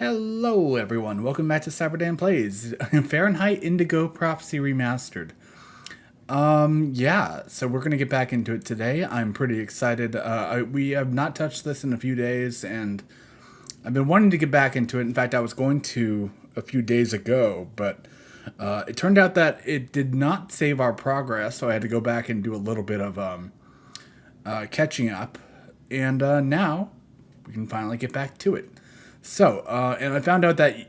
Hello everyone, welcome back to CyberDan Plays, Fahrenheit Indigo Prophecy Remastered. Yeah, so we're going to get back into it today. I'm pretty excited. We have not touched this in a few days, and I've been wanting to get back into it. In fact, I was going to a few days ago, but it turned out that it did not save our progress, so I had to go back and do a little bit of catching up, and now we can finally get back to it. So, and I found out that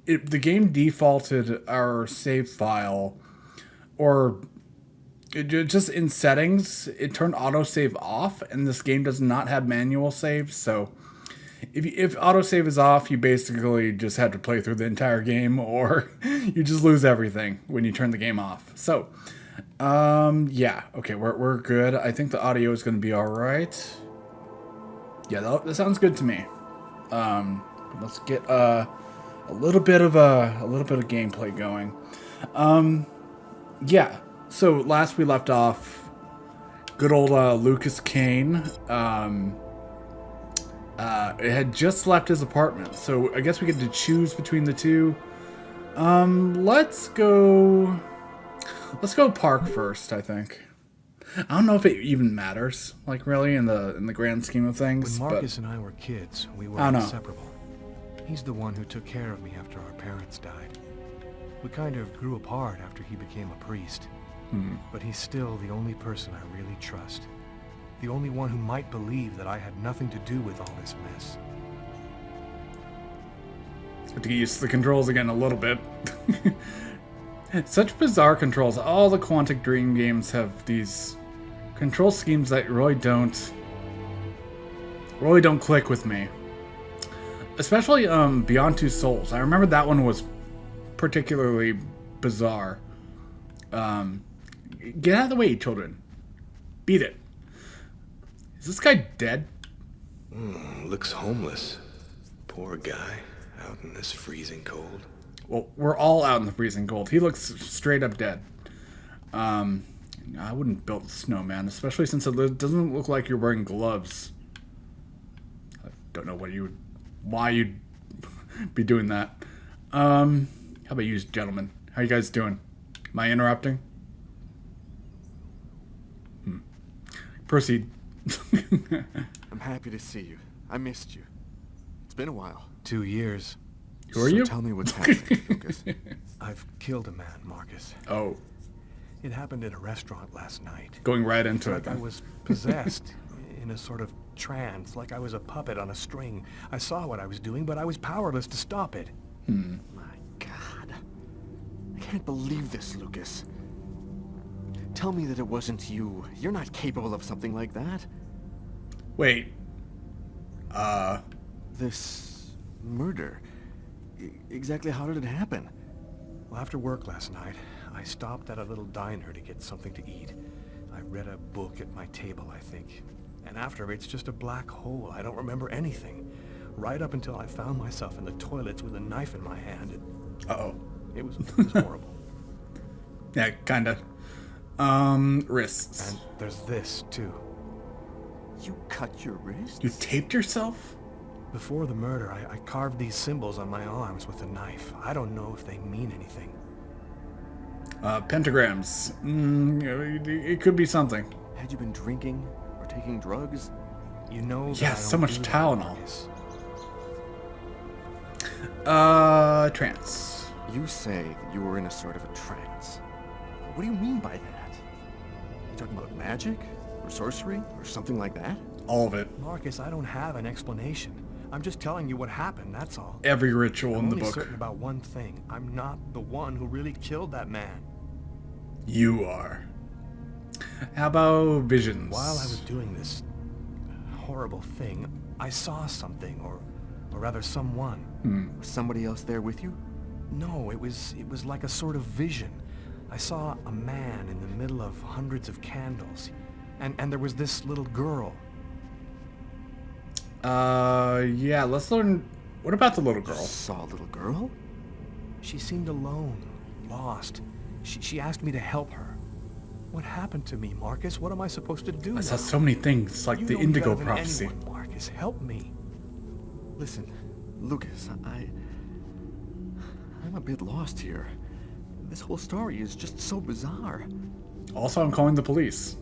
the game defaulted our save file, or just in settings, it turned autosave off, and this game does not have manual saves. So, if autosave is off, you basically just have to play through the entire game, or you just lose everything when you turn the game off. So, yeah, okay, we're good. I think the audio is going to be all right. Yeah, that sounds good to me. Let's get a little bit of gameplay going. Yeah. So last we left off, good old Lucas Kane. Had just left his apartment, so I guess we get to choose between the two. Let's go park first. I think. I don't know if it even matters, like really in the grand scheme of things. When Marcus and I were kids, we were inseparable. He's the one who took care of me after our parents died. We kind of grew apart after he became a priest. But he's still the only person I really trust. The only one who might believe that I had nothing to do with all this mess. Have to get used to the controls again a little bit. Such bizarre controls. All the Quantic Dream games have these control schemes that really don't click with me. Especially Beyond Two Souls. I remember that one was particularly bizarre. Get out of the way, children. Beat it. Is this guy dead? Looks homeless. Poor guy, out in this freezing cold. Well, we're all out in the freezing cold. He looks straight up dead. I wouldn't build a snowman, especially since it doesn't look like you're wearing gloves. I don't know why you'd be doing that. How about you, gentlemen? How you guys doing? Am I interrupting? Proceed. I'm happy to see you. I missed you. It's been a while. 2 years. Who are you? Tell me what's happening, Lucas. I've killed a man, Marcus. Oh. It happened in a restaurant last night. Going right into it. Like I was possessed, in a sort of trance, like I was a puppet on a string. I saw what I was doing, but I was powerless to stop it. My God. I can't believe this, Lucas. Tell me that it wasn't you. You're not capable of something like that. Wait. This murder. Exactly how did it happen? Well, after work last night, I stopped at a little diner to get something to eat. I read a book at my table, I think. And after it's just a black hole. I don't remember anything. Right up until I found myself in the toilets with a knife in my hand. Uh-oh. It was horrible. Yeah, kinda. Wrists. And there's this, too. You cut your wrist? You taped yourself? Before the murder, I carved these symbols on my arms with a knife. I don't know if they mean anything. Pentagrams. It could be something. Had you been drinking or taking drugs? You know that Yeah, I so don't much do that, Tylenol. Marcus. Trance. You say that you were in a sort of a trance. What do you mean by that? You talking about magic? Or sorcery? Or something like that? All of it. Marcus, I don't have an explanation. I'm just telling you what happened, that's all. Every ritual in the I'm only book. certain about one thing. I'm not the one who really killed that man. You are. How about visions? While I was doing this horrible thing, I saw something, or rather someone. Was somebody else there with you? No, it was like a sort of vision. I saw a man in the middle of hundreds of candles, and there was this little girl. Yeah, let's learn. What about the little girl? Saw a little girl? She seemed alone, lost. She asked me to help her. What happened to me, Marcus? What am I supposed to do I saw now? so many things, like You the know me Indigo better than prophecy. anyone, Marcus, help me. Listen, Lucas, I'm a bit lost here. This whole story is just so bizarre. Also, I'm calling the police.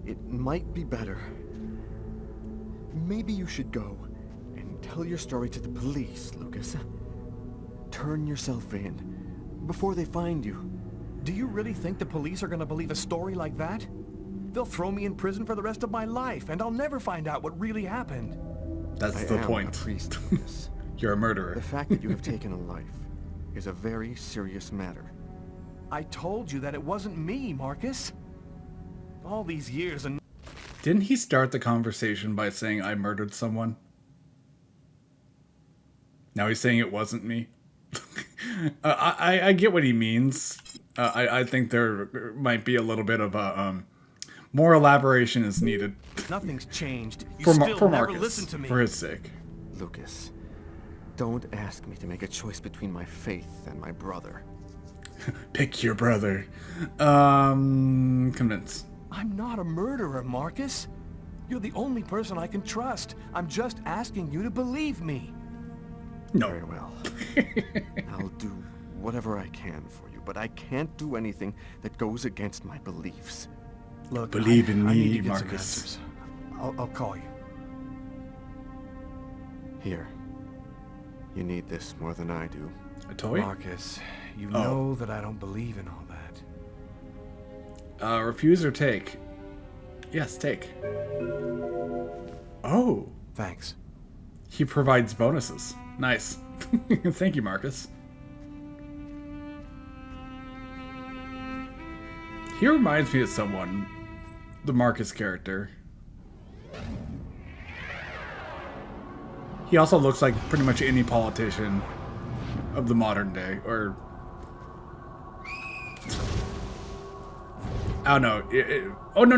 It might be better. Maybe you should go and tell your story to the police, Lucas. Turn yourself in before they find you. Do you really think the police are gonna believe a story like that? They'll throw me in prison for the rest of my life, and I'll never find out what really happened. That's the point. I am a priest, Lucas. You're a murderer. The fact that you have taken a life is a very serious matter. I told you that it wasn't me, Marcus. All these years and... Didn't he start the conversation by saying I murdered someone? Now he's saying it wasn't me. I get what he means. I think there might be a little bit of more elaboration is needed. Nothing's changed. You for still never Marcus, listen to me. for his sake. Lucas, don't ask me to make a choice between my faith and my brother. Pick your brother. Convince. I'm not a murderer, Marcus. You're the only person I can trust. I'm just asking you to believe me. No. Very well. I'll do whatever I can for you, but I can't do anything that goes against my beliefs. Look, Believe in I need me, to get some Marcus. answers. I'll call you. Here. You need this more than I do. A toy? Marcus, you know that I don't believe in all that. Refuse or take? Yes, take. Oh. Thanks. He provides bonuses. Nice. Thank you, Marcus. He reminds me of someone. The Marcus character. He also looks like pretty much any politician of the modern day, or... Oh, no. Oh, no.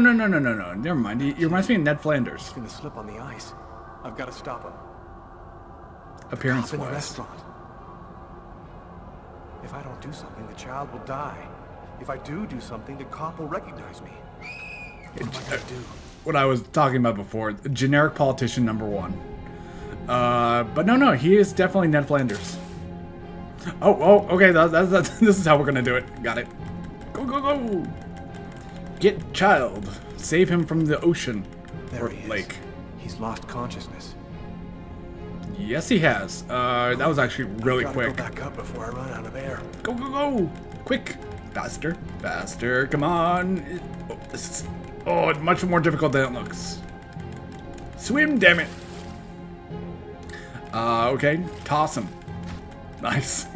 Never mind. He reminds me of Ned Flanders. He's gonna slip on the ice. I've got to stop him. Cop in the Appearance-wise. restaurant. If I don't do something, the child will die. If I do something, the cop will recognize me. What am I gonna do? What I was talking about before. Generic politician number one. But no, he is definitely Ned Flanders. Oh, okay, that's this is how we're gonna do it. Got it. Go. Get child. Save him from the ocean. There Or he is. lake. He's lost consciousness. Yes, he has. That was actually really Gotta quick. go back up before I run out of air. Go. Quick. Faster. Come on. Oh, this is... Oh, it's much more difficult than it looks. Swim, damn it. Okay. Toss him. Nice.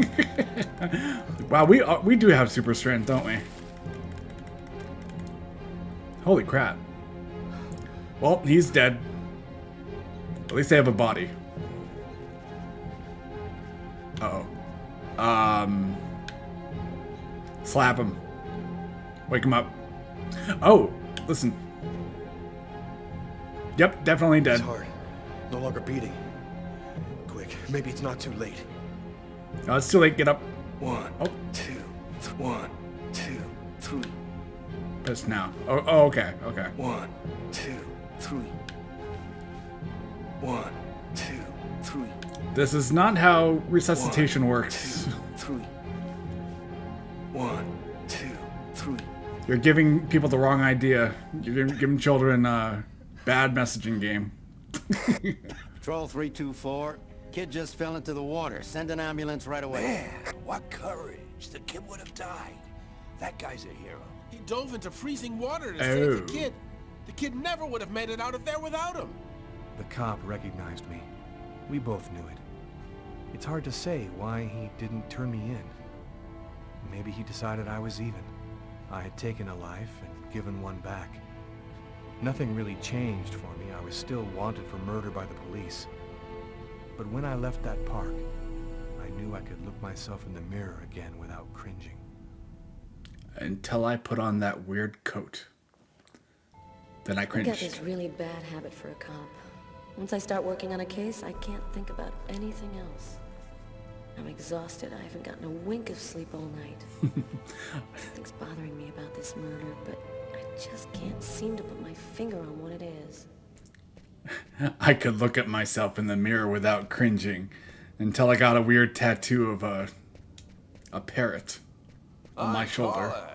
Wow, we do have super strength, don't we? Holy crap. Well, he's dead. At least they have a body. Uh-oh. Slap him. Wake him up. Oh, listen. Yep, definitely dead. It's hard. No longer beating. Quick, maybe it's not too late. No, it's too late. Get up. 1, Oh. 2, 1, 2, 3. Just now. Oh, okay. 1, 2, 3. 1, 2, 3. This is not how resuscitation works. 2, 3. 1, 2, 3. You're giving people the wrong idea. You're giving children a bad messaging game. Patrol 324. Kid just fell into the water. Send an ambulance right away. Man, what courage. The kid would have died. That guy's a hero. He dove into freezing water to save the kid. The kid never would have made it out of there without him. The cop recognized me. We both knew it. It's hard to say why he didn't turn me in. Maybe he decided I was even. I had taken a life and given one back. Nothing really changed for me. I was still wanted for murder by the police. But when I left that park, I knew I could look myself in the mirror again without cringing. Until I put on that weird coat. Then I I've cringed. got this really bad habit for a cop. Once I start working on a case, I can't think about anything else. I'm exhausted. I haven't gotten a wink of sleep all night. Something's bothering me about this murder, but I just can't seem to put my finger on what it is. I could look at myself in the mirror without cringing. Until I got a weird tattoo of a parrot on my shoulder. Paula.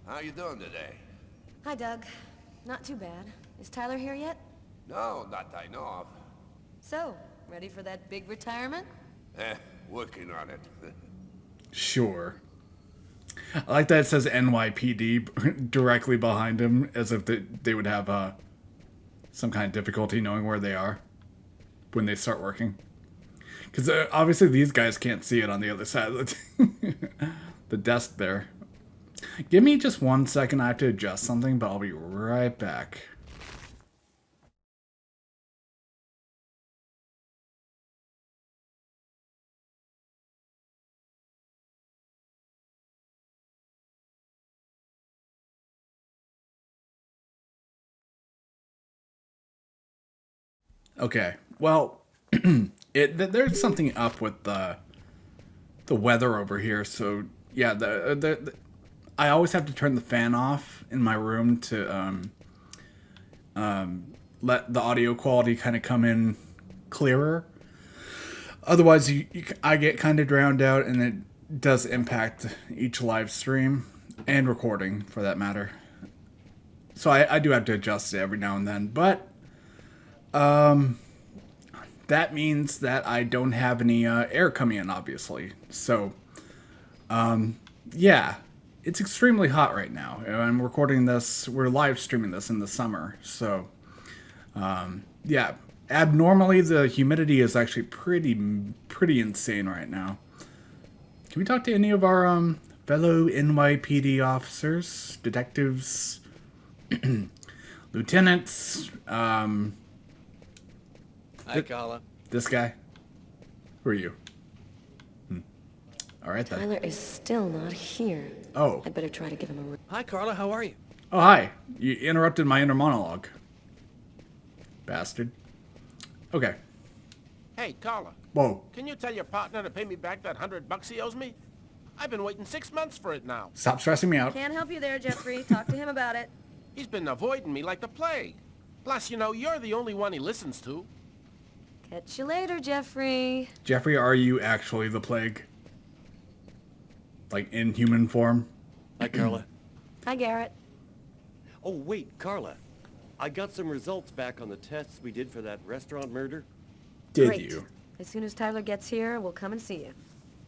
How you doing today? Hi, Doug. Not too bad. Is Tyler here yet? No, not I know of. So, ready for that big retirement? Working on it. Sure. I like that it says NYPD directly behind him, as if they would have some kind of difficulty knowing where they are when they start working. Because obviously these guys can't see it on the other side of the desk there. Give me just 1 second. I have to adjust something, but I'll be right back. Okay, well, there's something up with the weather over here. So yeah, I always have to turn the fan off in my room to let the audio quality kind of come in clearer. Otherwise, I get kind of drowned out, and it does impact each live stream and recording for that matter. So I do have to adjust it every now and then, but that means that I don't have any air coming in, obviously. So, yeah, it's extremely hot right now. I'm recording this, we're live streaming this in the summer. So, yeah, abnormally, the humidity is actually pretty insane right now. Can we talk to any of our fellow NYPD officers, detectives, lieutenants, Hi, Carla. this guy? Who are you? All right, then. Tyler is still not here. Oh. I'd better try to give him a ring. Hi, Carla. How are you? Oh, hi. You interrupted my inner monologue. Bastard. Okay. Hey, Carla. Whoa. Can you tell your partner to pay me back that $100 he owes me? I've been waiting 6 months for it now. Stop stressing me out. Can't help you there, Jeffrey. Talk to him about it. He's been avoiding me like the plague. Plus, you know, you're the only one he listens to. Catch you later, Jeffrey. Jeffrey, are you actually the plague? Like, in human form? Hi, Carla. Hi, Garrett. Oh, wait, Carla. I got some results back on the tests we did for that restaurant murder. Did Great. you? As soon as Tyler gets here, we'll come and see you.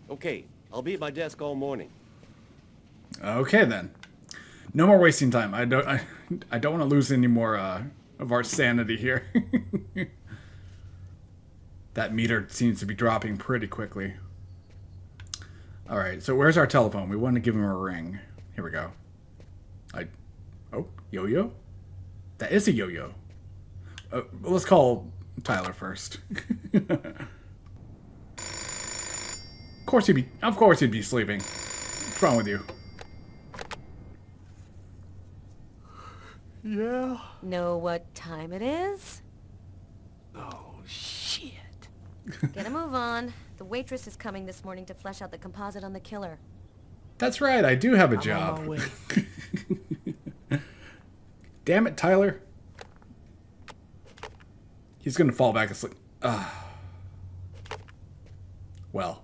Okay, I'll be at my desk all morning. Okay, then. No more wasting time. I don't want to lose any more of our sanity here. That meter seems to be dropping pretty quickly. All right, so where's our telephone? We want to give him a ring. Here we go. Oh, yo-yo? That is a yo-yo. Let's call Tyler first. Of course he'd be sleeping. What's wrong with you? Yeah. Know what time it is? Oh, shit. Get a move on. The waitress is coming this morning to flesh out the composite on the killer. That's right, I do have a I'm job. on my way. Damn it, Tyler. He's gonna fall back asleep. Well.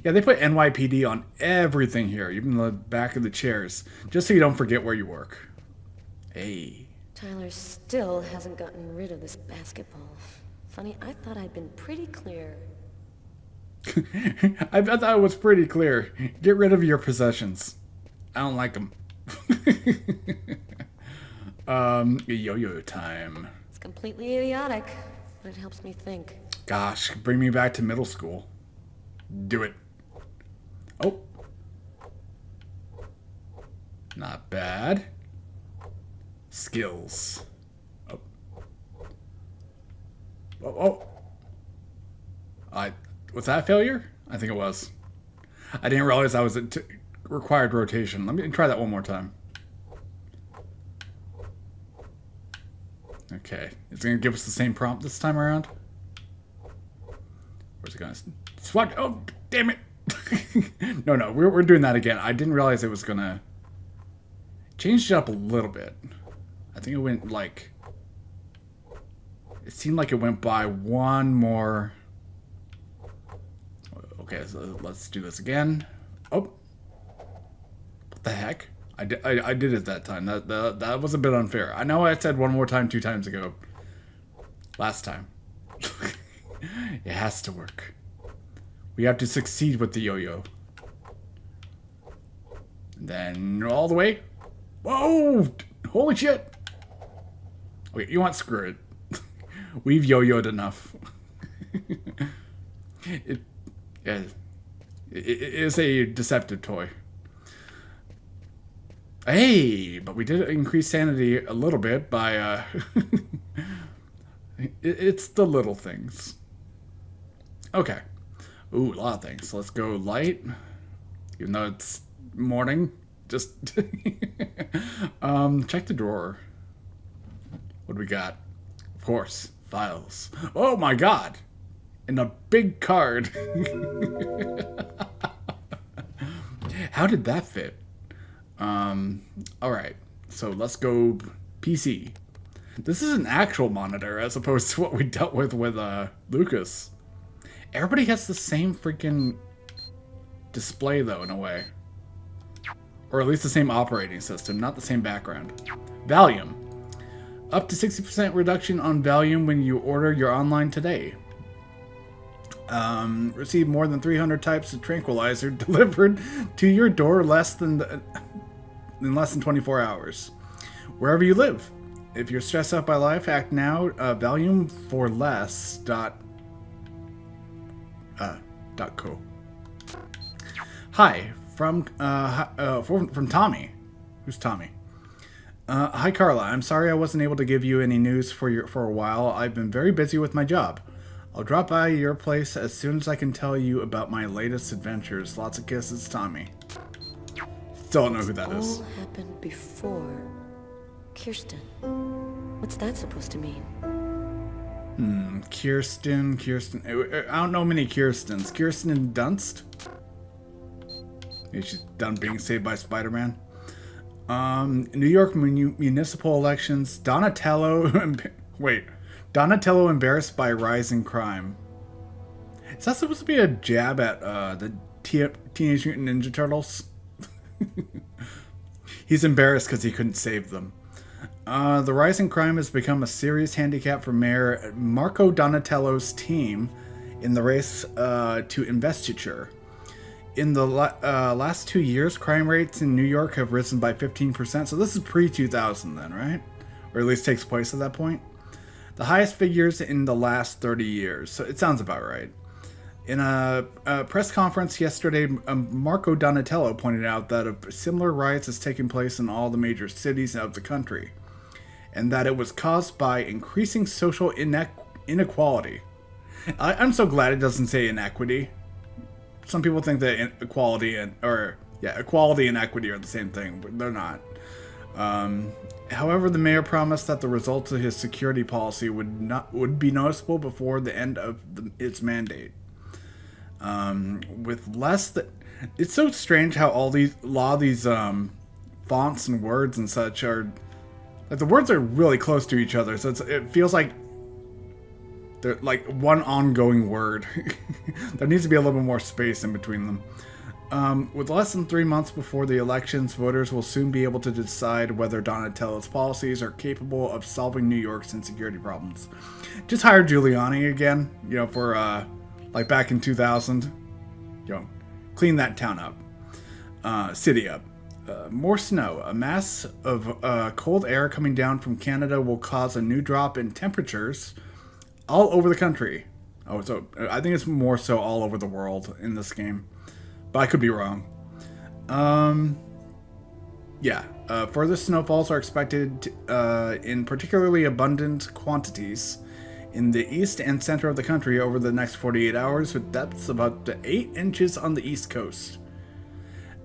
Yeah, they put NYPD on everything here, even the back of the chairs, just so you don't forget where you work. Hey. Tyler still hasn't gotten rid of this basketball. Funny, I thought I'd been pretty clear. I thought it was pretty clear. Get rid of your possessions. I don't like them. Yo-yo time. It's completely idiotic, but it helps me think. Gosh, bring me back to middle school. Do it. Oh. Not bad. Skills. Oh. Oh. Was that a failure? I think it was. I didn't realize I was at required rotation. Let me try that one more time. Okay. Is it going to give us the same prompt this time around? Or is it going to swat? Oh, damn it. No, we're doing that again. I didn't realize it was going to change it up a little bit. I think it went like... It seemed like it went by one more Okay, so let's do this again. Oh. What the heck? I did it that time. That was a bit unfair. I know I said one more time 2 times ago. Last time. It has to work. We have to succeed with the yo-yo. Then all the way. Whoa! Holy shit! Okay, you want screw it. We've yo-yoed enough. It is a deceptive toy. Hey, but we did increase sanity a little bit by, it's the little things. Okay. Ooh, a lot of things. Let's go light. Even though it's morning. Just, check the drawer. What do we got? Of course, files. Oh my god! And a big card. How did that fit? Alright. So let's go PC. This is an actual monitor as opposed to what we dealt with Lucas. Everybody has the same freaking display though, in a way. Or at least the same operating system, not the same background. Volume. Up to 60% reduction on volume when you order your online today. Receive more than 300 types of tranquilizer delivered to your door in less than 24 hours. Wherever you live. If you're stressed out by life, act now. Volume for less. Co. Hi, from Tommy. Who's Tommy? Hi Carla, I'm sorry I wasn't able to give you any news for a while. I've been very busy with my job. I'll drop by your place as soon as I can tell you about my latest adventures. Lots of kisses, Tommy. Still don't know who that is. All happened before Kirsten. What's that supposed to mean? Kirsten. I don't know many Kirstens. Kirsten Dunst? Maybe she's done being saved by Spider-Man. New York municipal elections. Donatello. Wait. Donatello embarrassed by rising crime. Is that supposed to be a jab at the Teenage Mutant Ninja Turtles? He's embarrassed because he couldn't save them. The rising crime has become a serious handicap for Mayor Marco Donatello's team in the race to investiture. In the last 2 years, crime rates in New York have risen by 15%. So this is pre-2000 then, right? Or at least takes place at that point. The highest figures in the last 30 years. So it sounds about right. In a press conference yesterday, Marco Donatello pointed out that a similar rise has taken place in all the major cities of the country, and that it was caused by increasing social inequality. I'm so glad it doesn't say inequity. Some people think that equality and equity are the same thing, but they're not. However, the mayor promised that the results of his security policy would be noticeable before the end of its mandate. With less than, it's so strange how a lot of these fonts and words and such are, like, the words are really close to each other, so it feels like they're like one ongoing word. There needs to be a little bit more space in between them. With less than 3 months before the elections, voters will soon be able to decide whether Donatello's policies are capable of solving New York's insecurity problems. Just hire Giuliani again, for like back in 2000. Clean that town up, city up. More snow. A mass of cold air coming down from Canada will cause a new drop in temperatures all over the country. Oh, so I think it's more so all over the world in this game. But I could be wrong. Further snowfalls are expected in particularly abundant quantities in the east and center of the country over the next 48 hours, with depths of up to 8 inches on the east coast.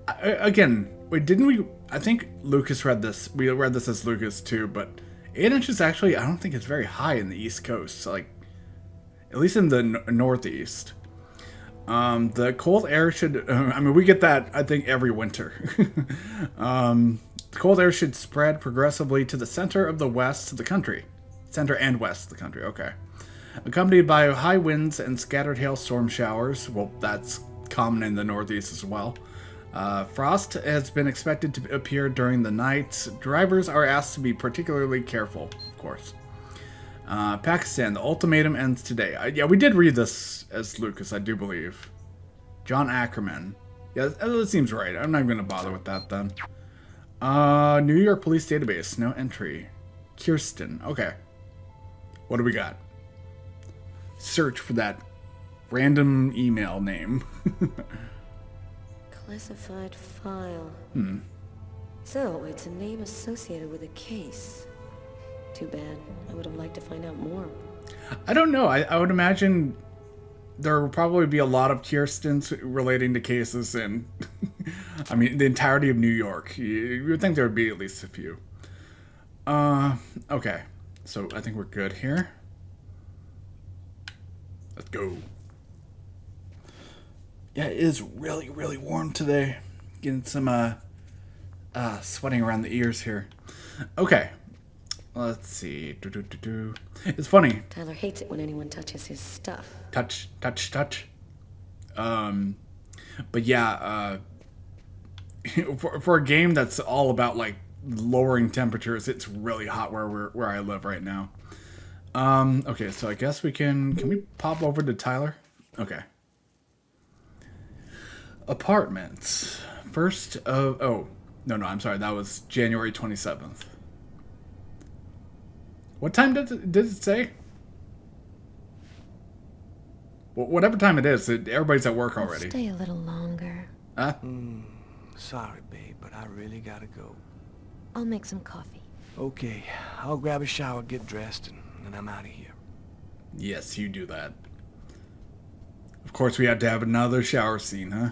I think Lucas read this. We read this as Lucas too, but 8 inches actually, I don't think it's very high in the east coast. Like, at least in the northeast. The cold air should, we get that, I think, every winter. The cold air should spread progressively to the center of the west of the country. Center and west of the country, okay. Accompanied by high winds and scattered hailstorm showers. Well, that's common in the Northeast as well. Frost has been expected to appear during the night. Drivers are asked to be particularly careful, of course. Pakistan, the ultimatum ends today. Yeah, we did read this as Lucas, I do believe. John Ackerman. Yeah, that seems right. I'm not even going to bother with that then. New York Police Database, no entry. Kirsten, okay. What do we got? Search for that random email name. Classified file. So, it's a name associated with a case. Too bad. I would have liked to find out more. I don't know. I would imagine there will probably be a lot of Kirstens relating to cases in, I mean, the entirety of New York. You would think there would be at least a few. Okay. So I think we're good here. Let's go. Yeah, it is really, really warm today. Getting some, sweating around the ears here. Okay. Let's see. It's funny. Tyler hates it when anyone touches his stuff. Touch. But yeah, for a game that's all about like lowering temperatures, it's really hot where I live right now. Okay, so I guess can we pop over to Tyler? Okay. Apartments. First of, oh, no, I'm sorry. That was January 27th. What time did it say? Whatever time it is, everybody's at work already. Stay a little longer. Sorry, babe, but I really gotta go. I'll make some coffee. Okay, I'll grab a shower, get dressed, and I'm out of here. Yes, you do that. Of course, we had to have another shower scene, huh?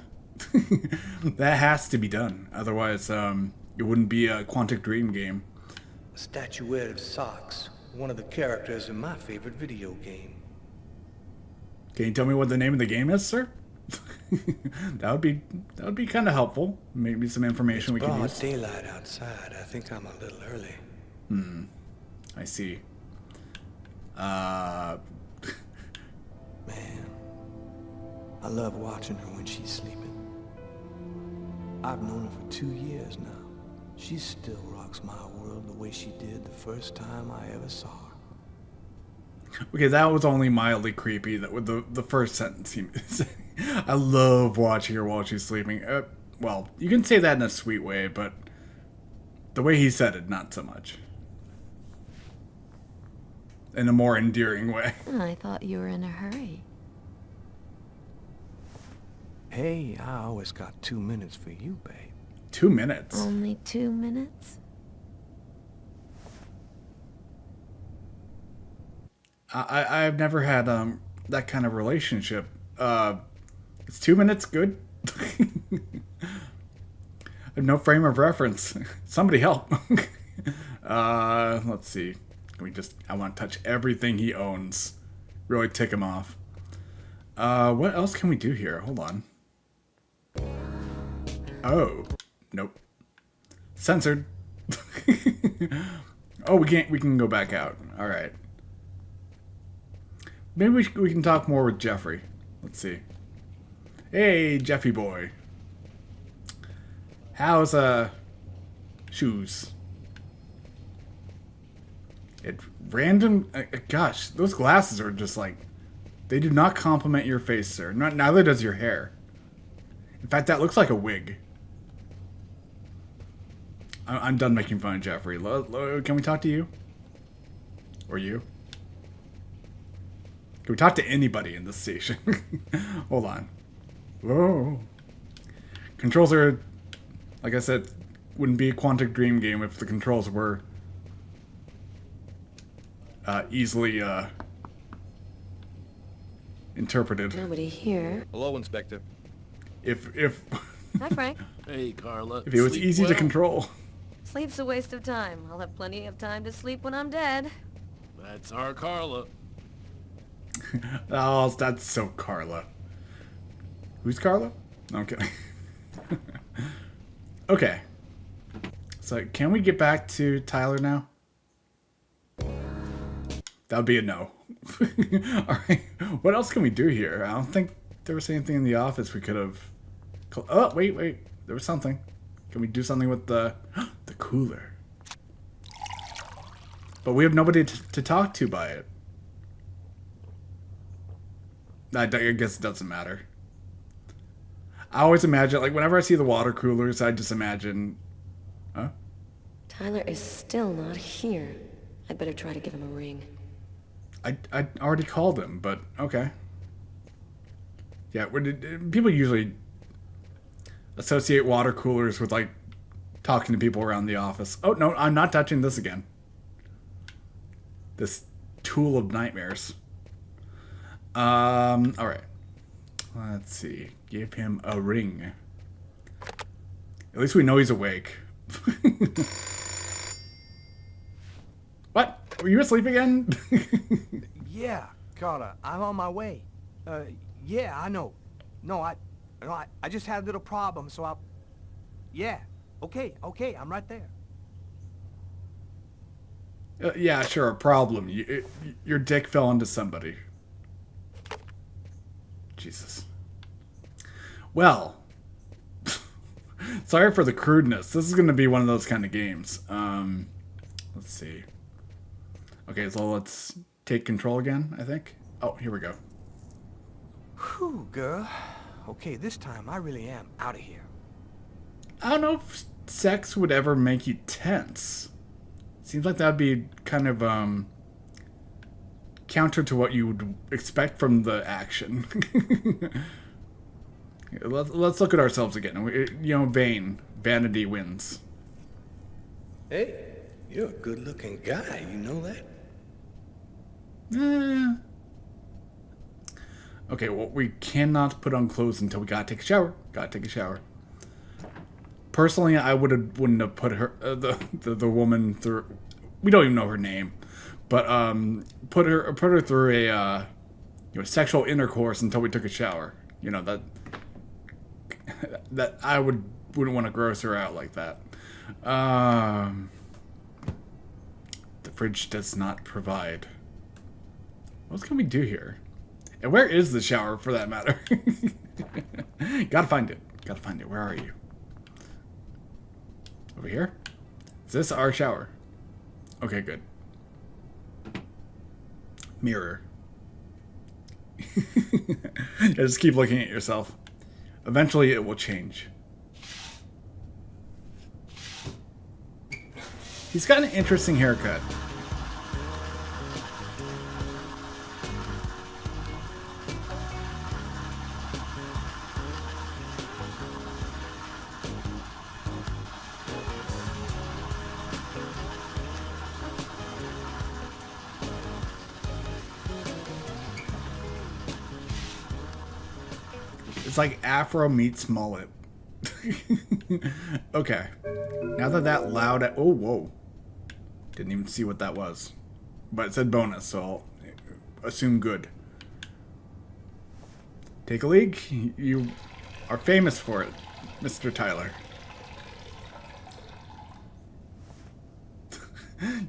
That has to be done. Otherwise, it wouldn't be a Quantic Dream game. A statuette of Socks, one of the characters in my favorite video game. Can you tell me what the name of the game is, sir? that would be kind of helpful. Maybe some information we can use. It's broad daylight outside. I think I'm a little early. I see. Man, I love watching her when she's sleeping. I've known her for 2 years now. She still rocks my world the way she did the first time I ever saw her. Okay, that was only mildly creepy. That with the first sentence he said. I love watching her while she's sleeping. Well, you can say that in a sweet way, but the way he said it, not so much. In a more endearing way. I thought you were in a hurry. Hey, I always got 2 minutes for you, babe. 2 minutes? Only 2 minutes? I've never had that kind of relationship. Is 2 minutes good? I have no frame of reference. Somebody help. Let's see. I want to touch everything he owns. Really tick him off. What else can we do here? Hold on. Oh. Nope. Censored. Oh, we can go back out. All right. Maybe we can talk more with Jeffrey. Let's see. Hey, Jeffy boy. How's shoes? Random. Gosh, those glasses are just like, they do not complement your face, sir. Neither does your hair. In fact, that looks like a wig. I'm done making fun of Jeffrey. Can we talk to you? Or you? Can we talk to anybody in this station? Hold on. Whoa. Controls are, like I said, wouldn't be a Quantic Dream game if the controls were easily interpreted. Nobody here. Hello, Inspector. If Hi, Frank. Hey, Carla. if it was Sleep easy to well? control. Sleep's a waste of time. I'll have plenty of time to sleep when I'm dead. That's our Carla. Oh, that's so Carla. Who's Carla? No, I'm kidding. Okay. So, can we get back to Tyler now? That would be a no. Alright. What else can we do here? I don't think there was anything in the office we could have... Oh, wait. There was something. Can we do something with the cooler? But we have nobody to talk to by it. I guess it doesn't matter. I always imagine, like, whenever I see the water coolers, I just imagine... Huh? Tyler is still not here. I'd better try to give him a ring. I already called him, but okay. Yeah, people usually associate water coolers with, like, talking to people around the office. Oh, no, I'm not touching this again. This tool of nightmares. Alright. Let's see. Give him a ring. At least we know he's awake. What? Were you asleep again? Yeah, Carla, I'm on my way. Yeah, I know. No, I just had a little problem, so I'll... Yeah, okay, I'm right there. Yeah, sure, a problem. Your dick fell into somebody. Jesus. Well, sorry for the crudeness. This is going to be one of those kind of games. Let's see. Okay, so let's take control again, I think. Oh, here we go. Whew, girl. Okay, this time I really am out of here. I don't know if sex would ever make you tense. Seems like that'd be kind of counter to what you would expect from the action. Let's look at ourselves again. You know, vanity wins. Hey, you're a good-looking guy. You know that? Okay, well, we cannot put on clothes until we gotta take a shower. Personally, I wouldn't have put her, the woman through. We don't even know her name, but put her through a sexual intercourse until we took a shower. You know that I wouldn't want to gross her out like that. The fridge does not provide. What else can we do here? And where is the shower, for that matter? Gotta find it. Where are you? Over here? Is this our shower? Okay, good. Mirror. Just keep looking at yourself. Eventually it will change. He's got an interesting haircut. It's like Afro meets mullet. Okay. Now that loud... Oh, whoa. Didn't even see what that was. But it said bonus, so I'll assume good. Take a leak. You are famous for it, Mr. Tyler.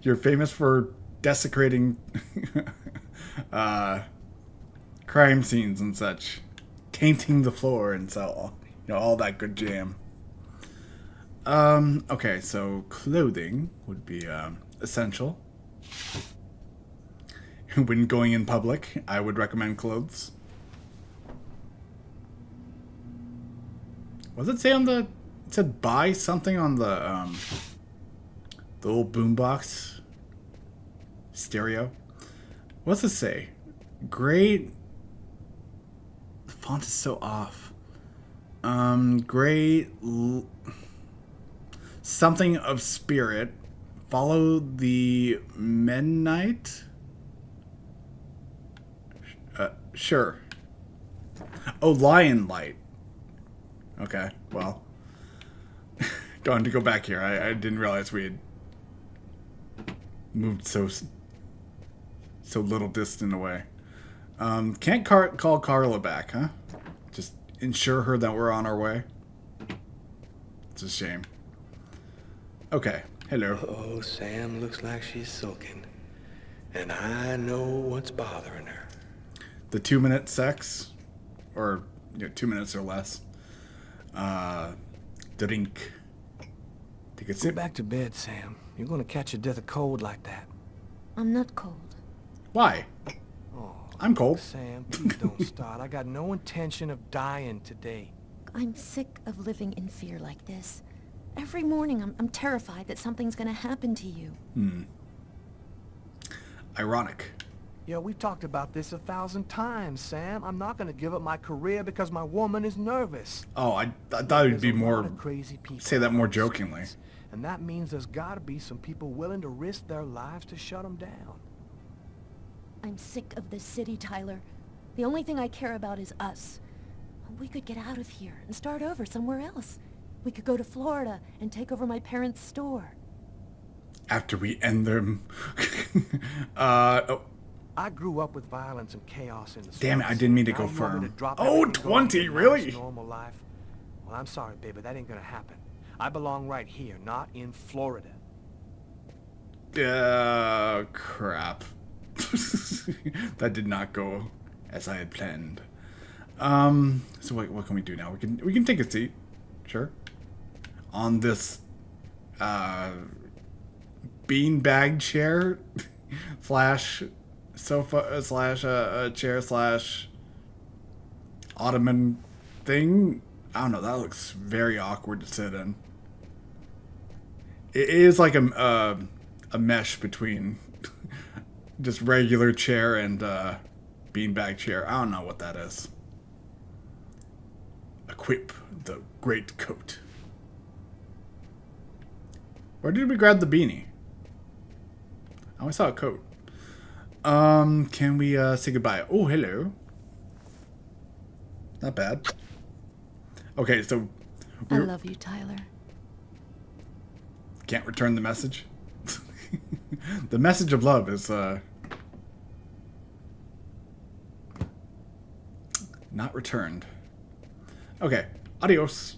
You're famous for desecrating crime scenes and such. Tainting the floor and so, all that good jam. Okay, so clothing would be essential. When going in public, I would recommend clothes. What does it say on the... It said buy something on the little boombox stereo. What's it say? Great... The font is so off. Something of spirit. Follow the midnight. Sure. Oh, lion light. Okay, well. Going to go back here. I didn't realize we had moved so little distant away. Can't call Carla back, huh? Just ensure her that we're on our way. It's a shame. Okay, hello. Oh, Sam looks like she's sulking. And I know what's bothering her. The 2-minute sex or 2 minutes or less. Drink. Take a Go sip. back to bed, Sam. You're gonna catch a death of cold like that. I'm not cold. Why? Oh, I'm cold. Sam, please don't start. I got no intention of dying today. I'm sick of living in fear like this. Every morning I'm terrified that something's gonna happen to you. Ironic. Yeah, we've talked about this 1,000 times, Sam. I'm not gonna give up my career because my woman is nervous. Oh, I thought it'd be There's a lot more. of crazy people Say that more on the jokingly. streets, and that means there's gotta be some people willing to risk their lives to shut them down. I'm sick of this city, Tyler. The only thing I care about is us. We could get out of here and start over somewhere else. We could go to Florida and take over my parents' store. After we end them. Oh, I grew up with violence and chaos in the damn it, I streets. didn't mean to Now go you want me firm. to drop Oh, everything, go and 20, live a really? nice, normal life? Well, I'm sorry, baby, that ain't gonna happen. I belong right here, not in Florida. Crap. That did not go as I had planned. So what can we do now? We can take a seat, sure, on this beanbag chair slash sofa slash chair slash ottoman thing. I don't know. That looks very awkward to sit in. It is like a mesh between just regular chair and beanbag chair. I don't know what that is. Equip the great coat. Where did we grab the beanie? I only saw a coat. Can we say goodbye? Oh, hello. Not bad. Okay, so I love you, Tyler. Can't return the message. The message of love is not returned. Okay, adios.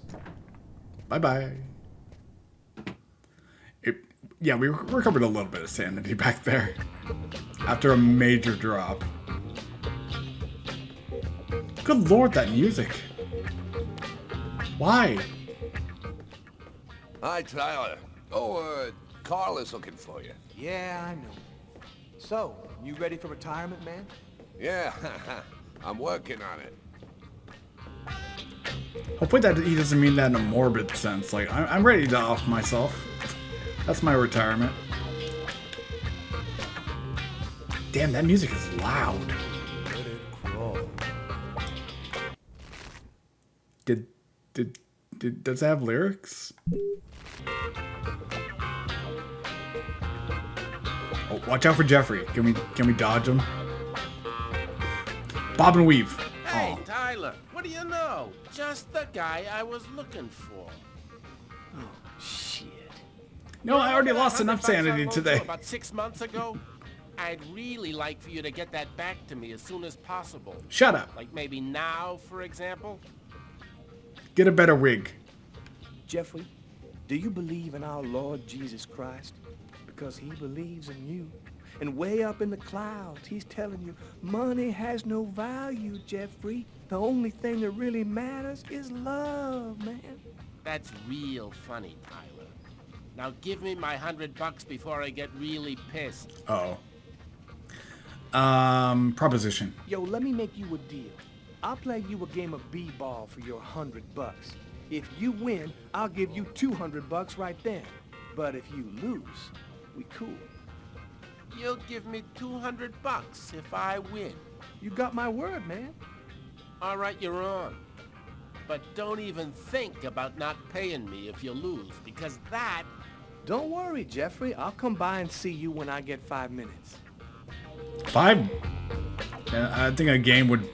Bye-bye. Yeah, we recovered a little bit of sanity back there after a major drop. Good lord, that music. Why? Hi, Tyler. Oh, Carl is looking for you. Yeah, I know. So, you ready for retirement, man? Yeah, I'm working on it. Hopefully that he doesn't mean that in a morbid sense. Like, I'm ready to off myself. That's my retirement. Damn, that music is loud. Let it crawl. Does it have lyrics? Oh, watch out for Jeffrey. Can we dodge him? Bob and weave. Hey, Aw. Tyler, what do you know? Just the guy I was looking for. Shit. No, I already Remember that lost enough $100 I sanity loaned you today. About 6 months ago? I'd really like for you to get that back to me as soon as possible. Shut up. Like maybe now, for example? Get a better wig. Jeffrey, do you believe in our Lord Jesus Christ? Because he believes in you. And way up in the clouds, he's telling you, money has no value, Jeffrey. The only thing that really matters is love, man. That's real funny, Tyler. Now give me my $100 before I get really pissed. Uh-oh. Proposition. Yo, let me make you a deal. I'll play you a game of b-ball for your $100. If you win, I'll give you $200 right then. But if you lose, we cool. You'll give me $200 if I win. You got my word, man. All right, you're on. But don't even think about not paying me if you lose, because that... Don't worry, Jeffrey. I'll come by and see you when I get 5 minutes. 5? I think a game would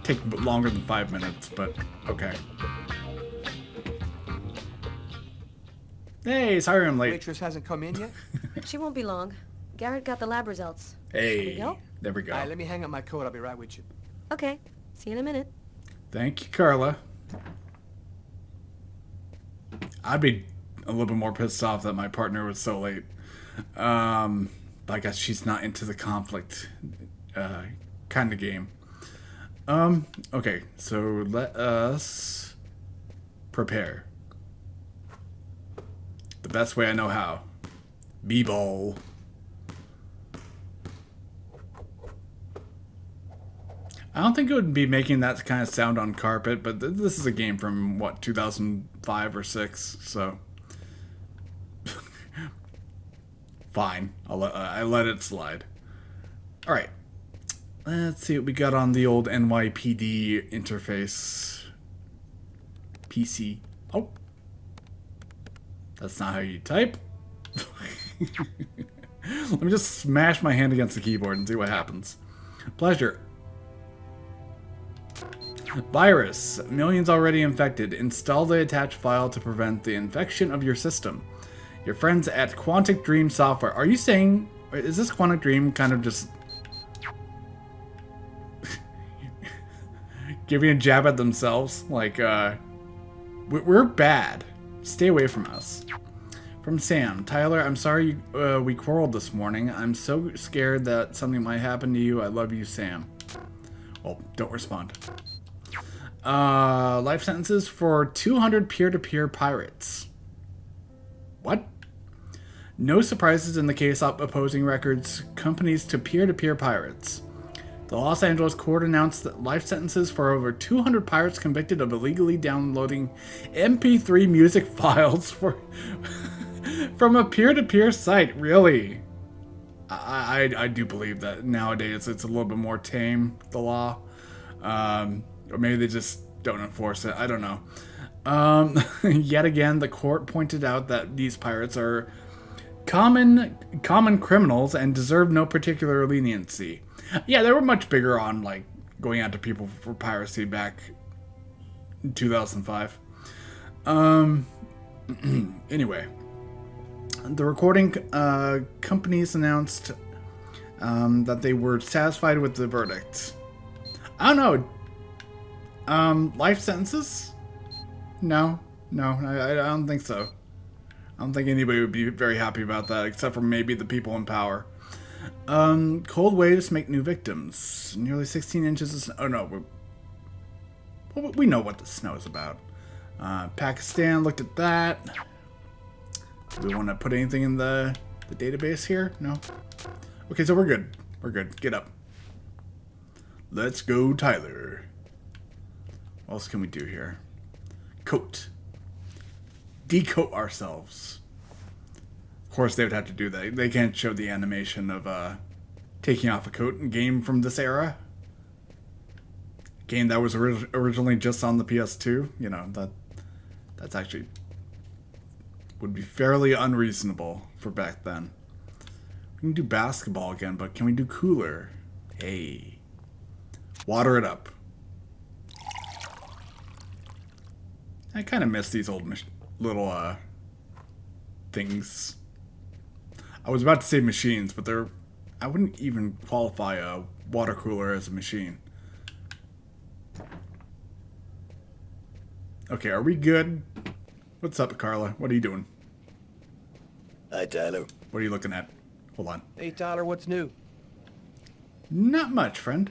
take longer than 5 minutes, but okay. Hey, sorry I'm late. Waitress hasn't come in yet? She won't be long. Garrett got the lab results. Hey, Shall we go? there we go. All right, let me hang up my coat. I'll be right with you. Okay. See you in a minute. Thank you, Carla. I'd be a little bit more pissed off that my partner was so late. But I guess she's not into the conflict kind of game. Okay, so let us prepare. The best way I know how. B-ball. I don't think it would be making that kind of sound on carpet, but this is a game from, what, 2005 or 6, so... Fine. I let it slide. Alright. Let's see what we got on the old NYPD interface. PC. Oh. That's not how you type. Let me just smash my hand against the keyboard and see what happens. Pleasure. Virus. Millions already infected. Install the attached file to prevent the infection of your system. Your friends at Quantic Dream Software. Are you saying... Is this Quantic Dream kind of just... giving a jab at themselves? Like, we're bad. Stay away from us. From Sam. Tyler, I'm sorry we quarreled this morning. I'm so scared that something might happen to you. I love you, Sam. Well, don't respond. Life sentences for 200 peer-to-peer pirates. What? No surprises in the case of opposing records companies to peer-to-peer pirates. The Los Angeles court announced that life sentences for over 200 pirates convicted of illegally downloading MP3 music files from a peer-to-peer site. Really? I do believe that nowadays it's a little bit more tame, the law. Or maybe they just don't enforce it. I don't know. Yet again, the court pointed out that these pirates are common criminals and deserve no particular leniency. Yeah, they were much bigger on like going after people for piracy back in 2005. Anyway, the recording companies announced that they were satisfied with the verdict. I don't know. Life sentences? No, I don't think so. I don't think anybody would be very happy about that, except for maybe the people in power. Cold waves make new victims. Nearly 16 inches of snow. Oh no, we know what the snow is about. Pakistan looked at that. Do we want to put anything in the database here? No? Okay, so we're good. We're good. Get up. Let's go, Tyler. What else can we do here? Coat. Decoat ourselves. Of course, they would have to do that. They can't show the animation of taking off a coat in game from this era. Game that was originally just on the PS2. You know, that's actually would be fairly unreasonable for back then. We can do basketball again, but can we do cooler? Hey. Water it up. I kind of miss these old little things. I was about to say machines, but I wouldn't even qualify a water cooler as a machine. Okay, are we good? What's up, Carla? What are you doing? Hi, Tyler. What are you looking at? Hold on. Hey, Tyler, what's new? Not much, friend.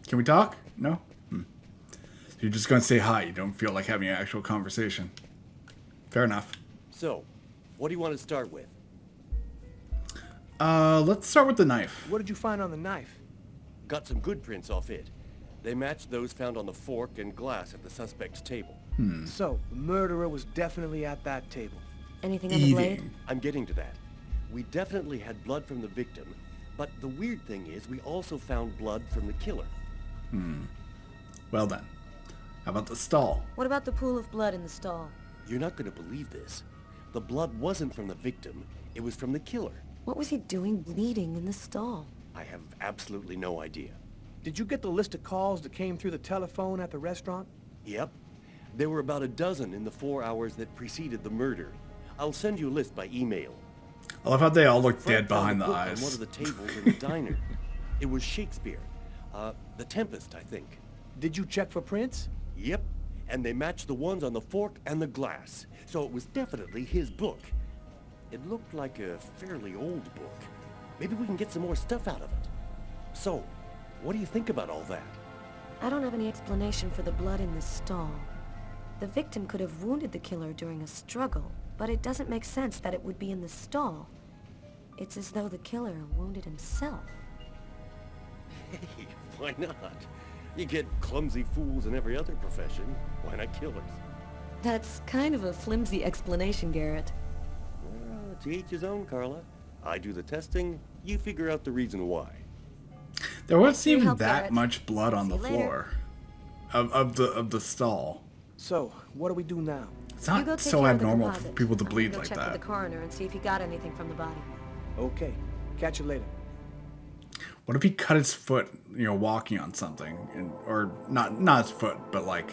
Can we talk? No? So you're just going to say hi. You don't feel like having an actual conversation. Fair enough. So, what do you want to start with? Let's start with the knife. What did you find on the knife? Got some good prints off it. They matched those found on the fork and glass at the suspect's table. So, the murderer was definitely at that table. Anything on the blade? I'm getting to that. We definitely had blood from the victim, but the weird thing is we also found blood from the killer. Well then. How about the stall? What about the pool of blood in the stall? You're not going to believe this. The blood wasn't from the victim, it was from the killer. What was he doing bleeding in the stall? I have absolutely no idea. Did you get the list of calls that came through the telephone at the restaurant? Yep. There were about a dozen in the 4 hours that preceded the murder. I'll send you a list by email. I love how they all look Fred dead behind the found a book eyes. on one of the tables in the diner. It was Shakespeare. The Tempest, I think. Did you check for prints? Yep. And they matched the ones on the fork and the glass. So it was definitely his book. It looked like a fairly old book. Maybe we can get some more stuff out of it. So, what do you think about all that? I don't have any explanation for the blood in this stall. The victim could have wounded the killer during a struggle, but it doesn't make sense that it would be in the stall. It's as though the killer wounded himself. Hey, why not? You get clumsy fools in every other profession. Why not killers? That's kind of a flimsy explanation, Garrett. Well, to each his own, Carla. I do the testing, you figure out the reason why. There wasn't even help, that Garrett. much blood on See the you later. floor of the stall. So, what do we do now? It's You go not take so care of the abnormal for deposit. people to I'm gonna bleed go like check that. with the coroner and see if he got anything from the body. Okay, catch you later. What if he cut his foot, walking on something, or not his foot, but like,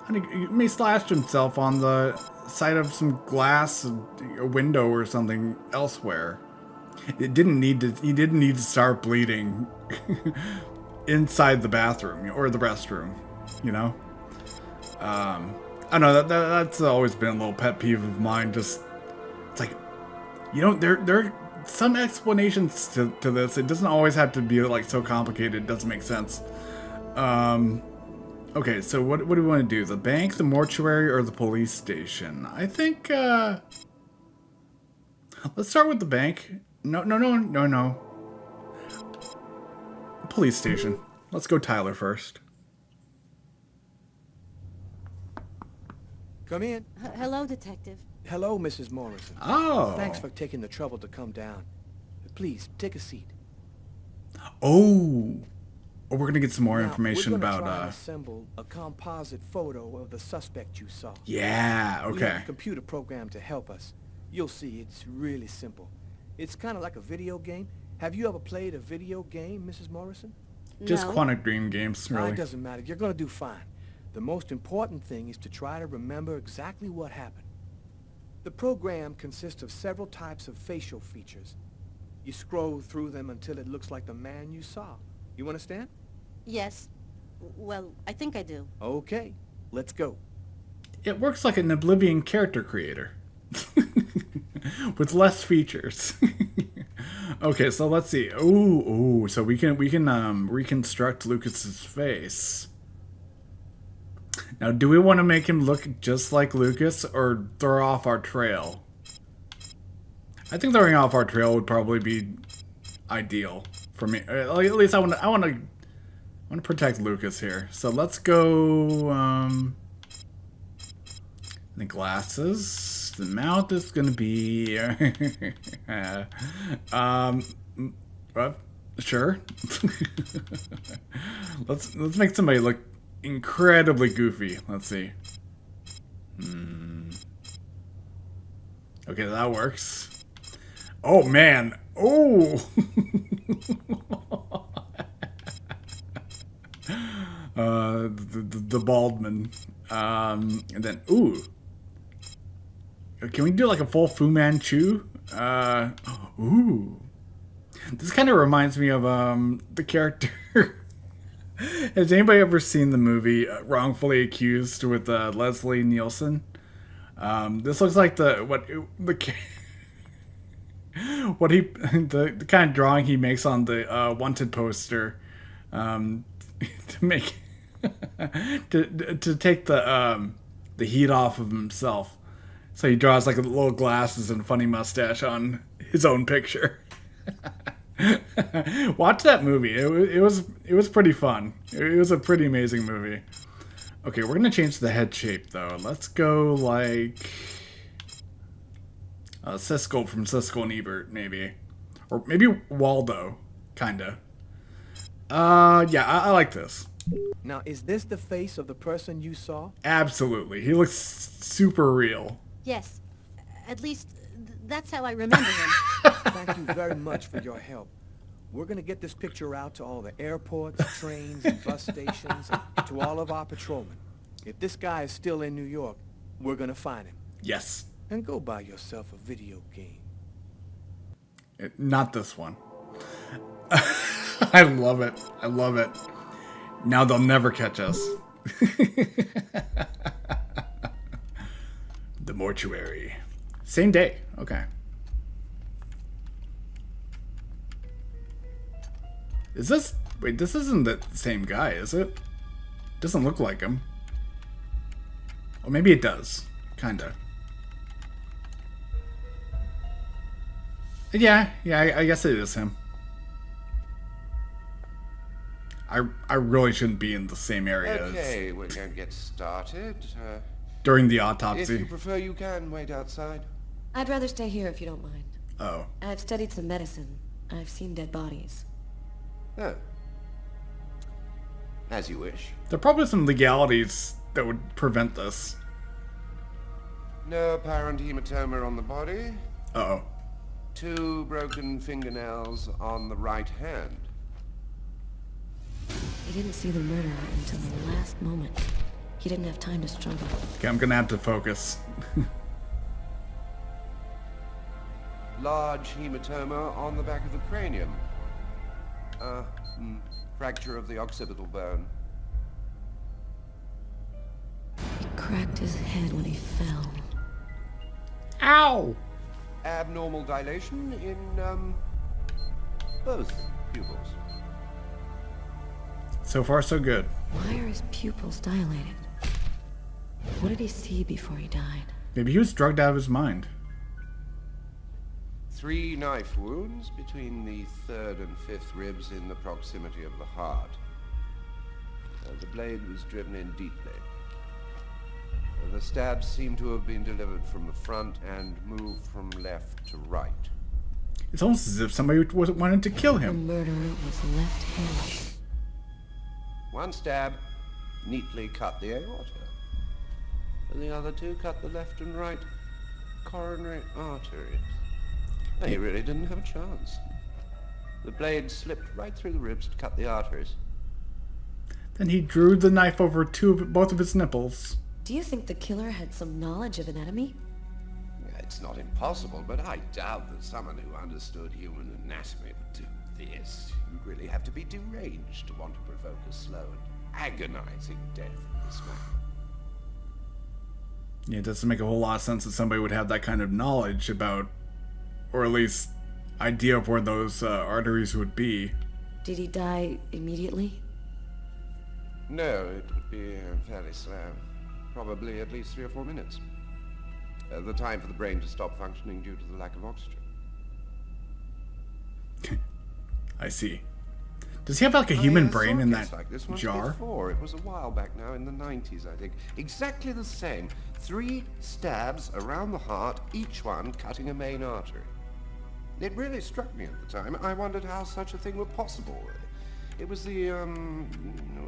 I think he may slashed himself on the side of some glass, a window or something elsewhere. He didn't need to start bleeding inside the bathroom or the restroom, I don't know, that's always been a little pet peeve of mine. Just, it's like, there are some explanations to this. It doesn't always have to be like so complicated. It doesn't make sense. Okay, so what do we want to do? The bank, the mortuary, or the police station? I think, let's start with the bank. No. Police station. Let's go Tyler first. Come in. Hello, Detective. Hello, Mrs. Morrison. Oh. Thanks for taking the trouble to come down. Please, take a seat. Oh, we're going to get some more Now, information we're gonna about, try and assemble a composite photo of the suspect you saw. Yeah, We have okay. a computer program to help us. You'll see, it's really simple. It's kind of like a video game. Have you ever played a video game, Mrs. Morrison? Just No. Quantic Dream games, really. It doesn't matter. You're gonna do fine. The most important thing is to try to remember exactly what happened. The program consists of several types of facial features. You scroll through them until it looks like the man you saw. You understand? Yes. Well, I think I do. Okay, let's go. It works like an Oblivion character creator. With less features. Okay, so let's see. Ooh, so we can reconstruct Lucas's face. Now, do we want to make him look just like Lucas or throw off our trail? I think throwing off our trail would probably be ideal for me. At least I want to protect Lucas here. So let's go the glasses. The mouth is gonna be sure. let's make somebody look incredibly goofy. Let's see. Okay, that works. Oh man. Oh. The Baldman. And then ooh. Can we do like a full Fu Manchu? Ooh. This kind of reminds me of the character. Has anybody ever seen the movie Wrongfully Accused with Leslie Nielsen? This looks like the kind of drawing he makes on the wanted poster to make to take the heat off of himself. So he draws like little glasses and funny mustache on his own picture. Watch that movie. It was pretty fun. It was a pretty amazing movie. Okay, we're gonna change the head shape though. Let's go like Siskel from Siskel and Ebert, maybe, or maybe Waldo, kinda. Yeah, I like this. Now, is this the face of the person you saw? Absolutely, he looks super real. Yes. At least, that's how I remember him. Thank you very much for your help. We're gonna get this picture out to all the airports, trains, and bus stations, and to all of our patrolmen. If this guy is still in New York, we're gonna find him. Yes. And go buy yourself a video game. Not this one. I love it. I love it. Now they'll never catch us. The mortuary. Same day. Okay. Is this... Wait, this isn't the same guy, is it? Doesn't look like him. Or maybe it does. Kinda. Yeah, I guess it is him. I really shouldn't be in the same area Okay, we're going to get started. during the If autopsy. you prefer, you can wait outside. I'd rather stay here if you don't mind. Oh. I've studied some medicine. I've seen dead bodies. Oh. As you wish. There are probably some legalities that would prevent this. No apparent hematoma on the body. Uh-oh. 2 broken fingernails on the right hand. He didn't see the murderer until the last moment. He didn't have time to struggle. Okay, I'm gonna have to focus. Large hematoma on the back of the cranium. Fracture of the occipital bone. He cracked his head when he fell. Ow! Abnormal dilation in, both pupils. So far, so good. Why are his pupils dilated? What did he see before he died? Maybe he was drugged out of his mind. 3 knife wounds between the 3rd and 5th ribs in the proximity of the heart. The blade was driven in deeply. The stabs seem to have been delivered from the front and moved from left to right. It's almost as if somebody wanted to kill The him. murderer was left-handed. 1 stab neatly cut the aorta. And the other 2 cut the left and right coronary arteries. He really didn't have a chance. The blade slipped right through the ribs to cut the arteries. Then he drew the knife over both of his nipples. Do you think the killer had some knowledge of anatomy? It's not impossible, but I doubt that someone who understood human anatomy would do this. You'd really have to be deranged to want to provoke a slow and agonizing death in this manner. Yeah, it doesn't make a whole lot of sense that somebody would have that kind of knowledge about, or at least idea of where those arteries would be. Did he die immediately? No, it would be fairly slow. Probably at least 3 or 4 minutes. The time for the brain to stop functioning due to the lack of oxygen. I see. Does he have like a human brain in that like this one jar? Before. It was a while back now, in the 90s, I think. Exactly the same. 3 stabs around the heart, each one cutting a main artery. It really struck me at the time. I wondered how such a thing were possible. It was the,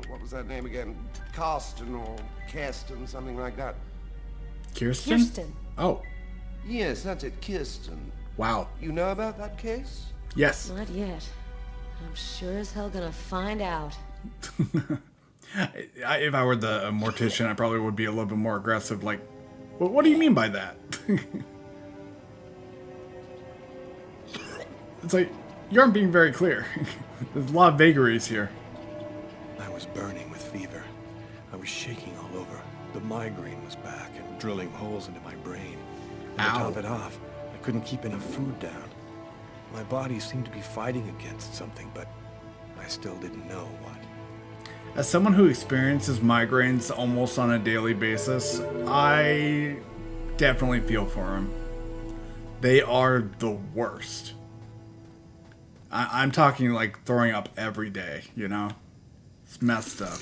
what was that name again? Karsten or Kirsten, something like that. Kirsten? Kirsten. Oh. Yes, that's it, Kirsten. Wow. You know about that case? Yes. Not yet. I'm sure as hell gonna find out. If I were the mortician, I probably would be a little bit more aggressive. Like, well, what do you mean by that? It's like, you aren't being very clear. There's a lot of vagaries here. I was burning with fever. I was shaking all over. The migraine was back and drilling holes into my brain. And to top it off, I couldn't keep any food down. My body seemed to be fighting against something, but I still didn't know what. As someone who experiences migraines almost on a daily basis, I definitely feel for him. They are the worst. I'm talking like throwing up every day, you know? It's messed up.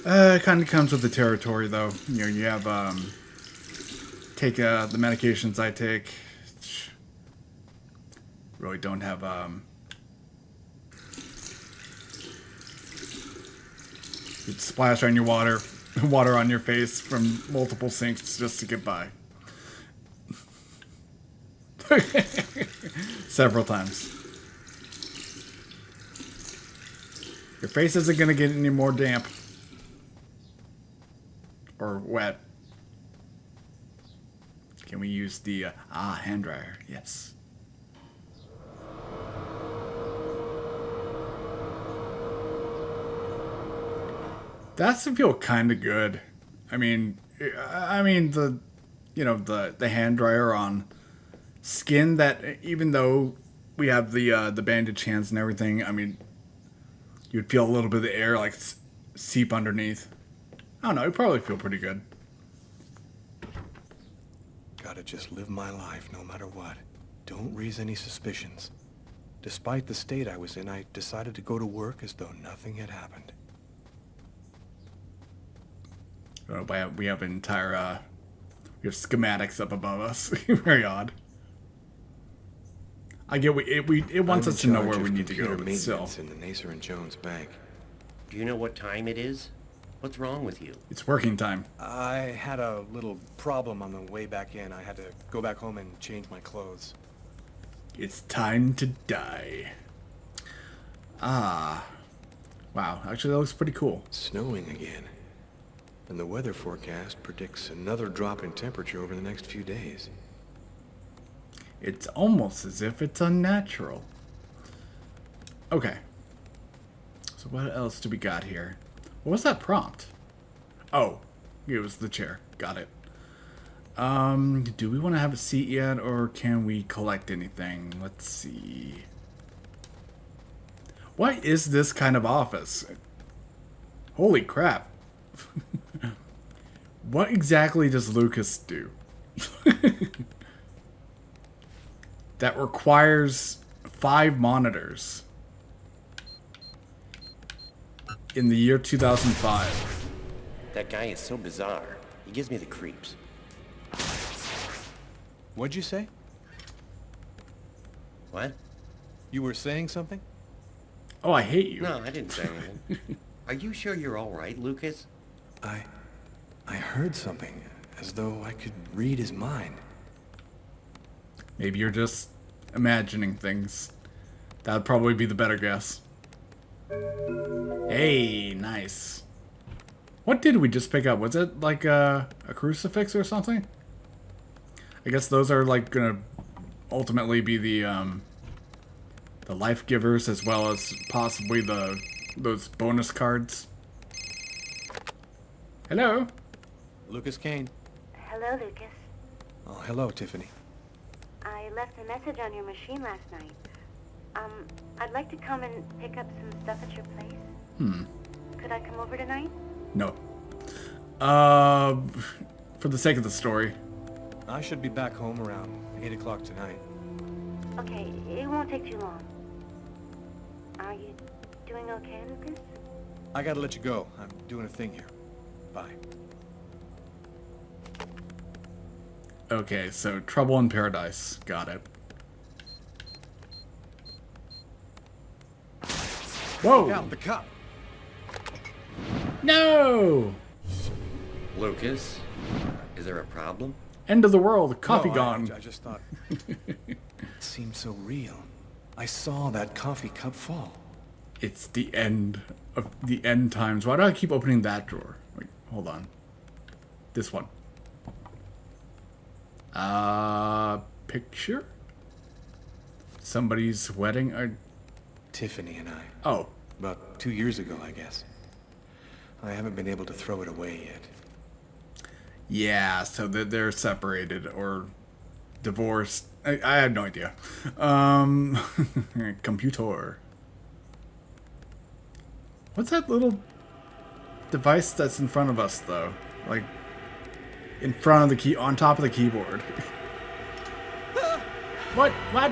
It kind of comes with the territory, though. You know, you have, take the medications I take. Really don't have, you'd splash on your water on your face from multiple sinks just to get by. Several times. Your face isn't going to get any more damp. Or wet. Can we use the, hand dryer? Yes. That has to feel kind of good. I mean, the hand dryer on skin that, even though we have the bandage hands and everything, I mean, you'd feel a little bit of the air like seep underneath. I don't know, it'd probably feel pretty good. Gotta just live my life no matter what. Don't raise any suspicions. Despite the state I was in, I decided to go to work as though nothing had happened. We have an entire, we have schematics up above us. Very odd. I get it wants us to know where we need to go, but still. In the Nacer and Jones bank. Do you know what time it is? What's wrong with you? It's working time. I had a little problem on the way back in. I had to go back home and change my clothes. It's time to die. Ah. Wow, actually that looks pretty cool. Snowing again. And the weather forecast predicts another drop in temperature over the next few days. It's almost as if it's unnatural. Okay. So what else do we got here? What was that prompt? Oh, it was the chair. Got it. Do we want to have a seat yet, or can we collect anything? Let's see. What is this kind of office? Holy crap. What exactly does Lucas do? That requires 5 monitors in the year 2005. That guy is so bizarre. He gives me the creeps. What'd you say? What? You were saying something? Oh, I hate you. No, I didn't say anything. Are you sure you're all right, Lucas? I heard something, as though I could read his mind. Maybe you're just imagining things. That would probably be the better guess. Hey, nice. What did we just pick up? Was it like a crucifix or something? I guess those are like gonna ultimately be the life givers, as well as possibly those bonus cards. Hello? Lucas Kane. Hello, Lucas. Oh, hello, Tiffany. I left a message on your machine last night. I'd like to come and pick up some stuff at your place. Could I come over tonight? No. For the sake of the story. I should be back home around 8 o'clock tonight. Okay, it won't take too long. Are you doing okay, Lucas? I gotta let you go. I'm doing a thing here. Bye. Okay, so Trouble in Paradise. Got it. Whoa! Look out, the cop! No! Lucas, is there a problem? End of the world. Coffee No, gone. I just thought... it seemed so real. I saw that coffee cup fall. It's the end of the end times. Why do I keep opening that drawer? Wait, hold on. This one. Picture? Somebody's wedding? Tiffany and I. Oh. About 2 years ago, I guess. I haven't been able to throw it away yet. Yeah, so they're separated or divorced. I have no idea. Computer. What's that little device that's in front of us, though? Like, in front of the key, on top of the keyboard. What? What?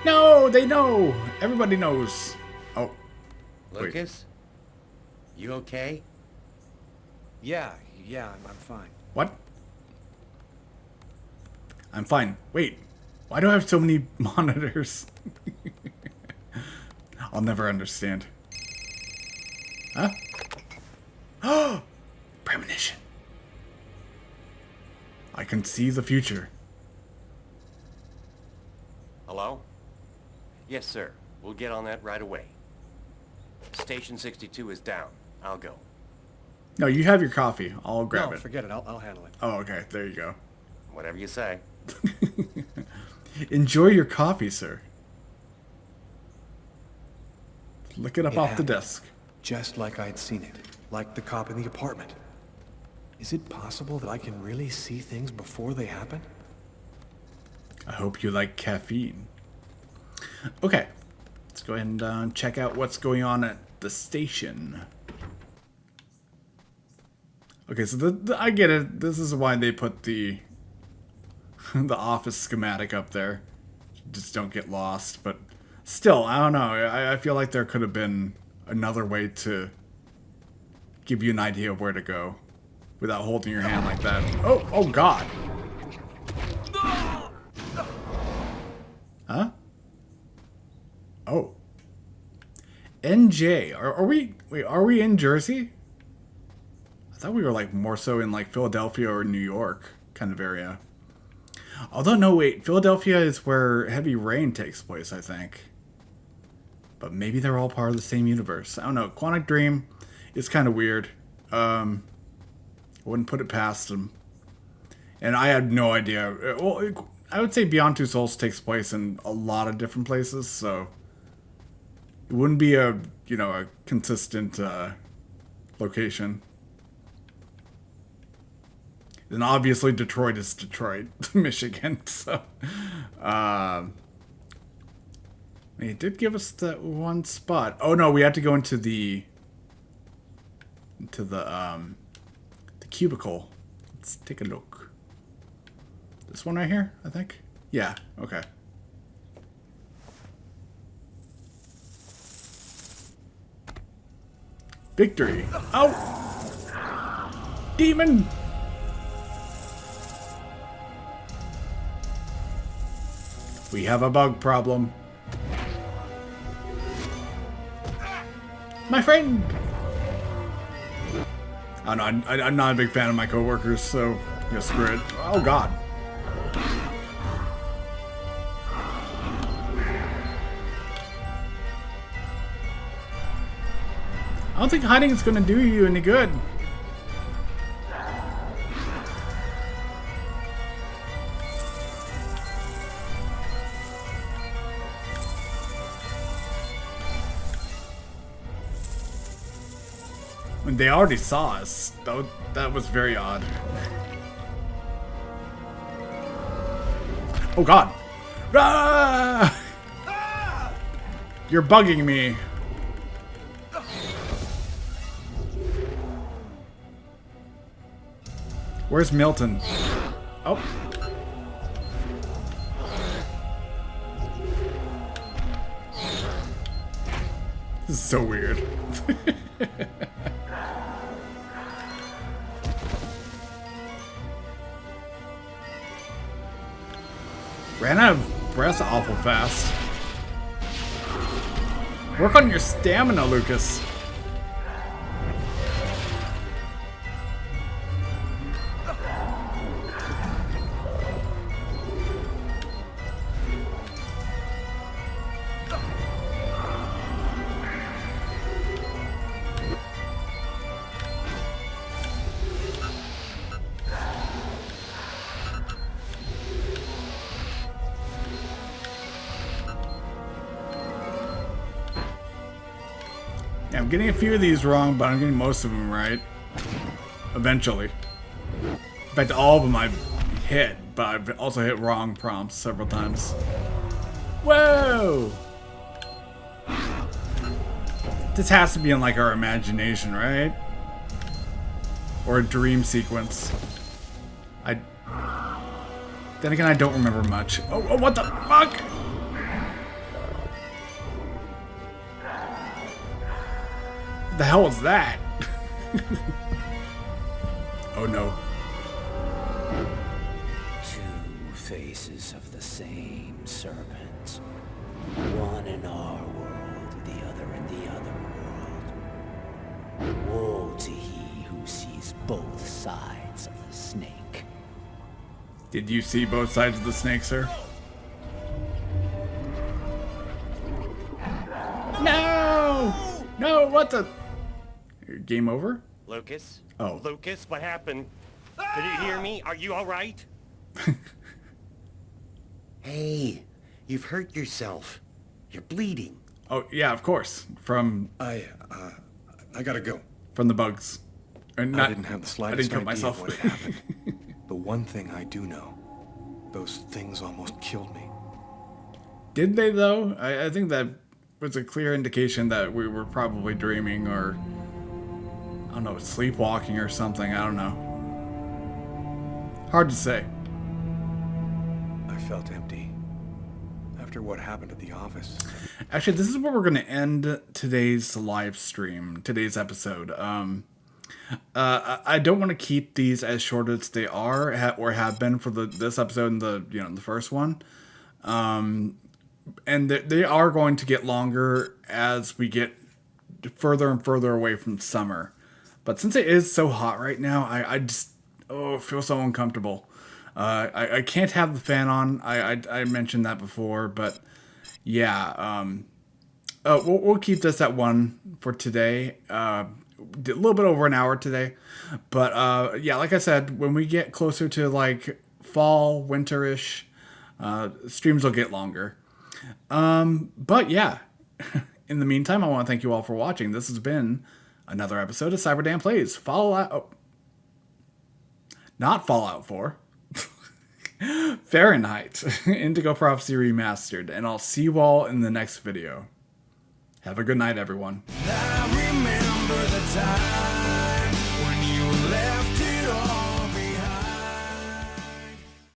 No, they know. Everybody knows. Oh. Lucas? You okay? Yeah, I'm fine. What? I'm fine. Wait. Why do I have so many monitors? I'll never understand. Huh? Oh! Premonition. I can see the future. Hello? Yes, sir. We'll get on that right away. Station 62 is down. I'll go. No, you have your coffee. I'll grab it. Forget it. I'll handle it. Oh, okay. There you go. Whatever you say. Enjoy your coffee, sir. Look it up off the happened, desk. Just like I'd seen it. Like the cop in the apartment. Is it possible that I can really see things before they happen? I hope you like caffeine. Okay, let's go ahead and check out what's going on at the station. Okay, so I get it. This is why they put the the office schematic up there. Just don't get lost. But still, I don't know. I feel like there could have been another way to give you an idea of where to go without holding your hand like that. Oh God. Huh? Oh. NJ. Are we in Jersey? I thought we were like more so in like Philadelphia or New York kind of area. Although no, wait, Philadelphia is where Heavy Rain takes place, I think. But maybe they're all part of the same universe. I don't know. Quantic Dream is kind of weird. I wouldn't put it past them. And I had no idea. Well, I would say Beyond Two Souls takes place in a lot of different places, so it wouldn't be a consistent location. And obviously Detroit is Detroit, Michigan. So, it did give us that one spot. Oh no, we had to go into the cubicle. Let's take a look. This one right here, I think. Yeah. Okay. Victory. Oh, demon. We have a bug problem. My friend! Oh no, I'm not a big fan of my coworkers, so screw it. Oh God. I don't think hiding is gonna do you any good. They already saw us. That was very odd. Oh God! Ah! You're bugging me. Where's Milton? Oh. This is so weird. Ran out of breath awful fast. Work on your stamina, Lucas. I'm getting a few of these wrong, but I'm getting most of them right. Eventually. In fact, all of them I've hit, but I've also hit wrong prompts several times. Whoa! This has to be in like our imagination, right? Or a dream sequence. Then again, I don't remember much. Oh, what the fuck? The hell was that? Oh no. Two faces of the same serpent. One in our world, the other in the other world. Woe to he who sees both sides of the snake. Did you see both sides of the snake, sir? No! No, what the? Game over? Lucas? Oh. Lucas, what happened? Did you hear me? Are you alright? Hey, you've hurt yourself. You're bleeding. Oh, yeah, of course. From... I gotta go. From the bugs. I didn't have the slightest cut idea myself. of what had happened. The one thing I do know, those things almost killed me. Did they, though? I think that was a clear indication that we were probably dreaming or, I don't know, sleepwalking or something. I don't know. Hard to say. I felt empty after what happened at the office. Actually, this is where we're going to end today's live stream, today's episode. I don't want to keep these as short as they are or have been for this episode and the first one. And they are going to get longer as we get further and further away from summer. But since it is so hot right now, I just feel so uncomfortable. I can't have the fan on. I mentioned that before, but yeah. We'll keep this at 1 for today. Did a little bit over an hour today, but yeah, like I said, when we get closer to like fall, winterish, streams will get longer. But yeah, in the meantime, I want to thank you all for watching. This has been another episode of CyberDan Plays. Not Fallout 4. Fahrenheit. Indigo Prophecy Remastered. And I'll see you all in the next video. Have a good night, everyone. I remember the time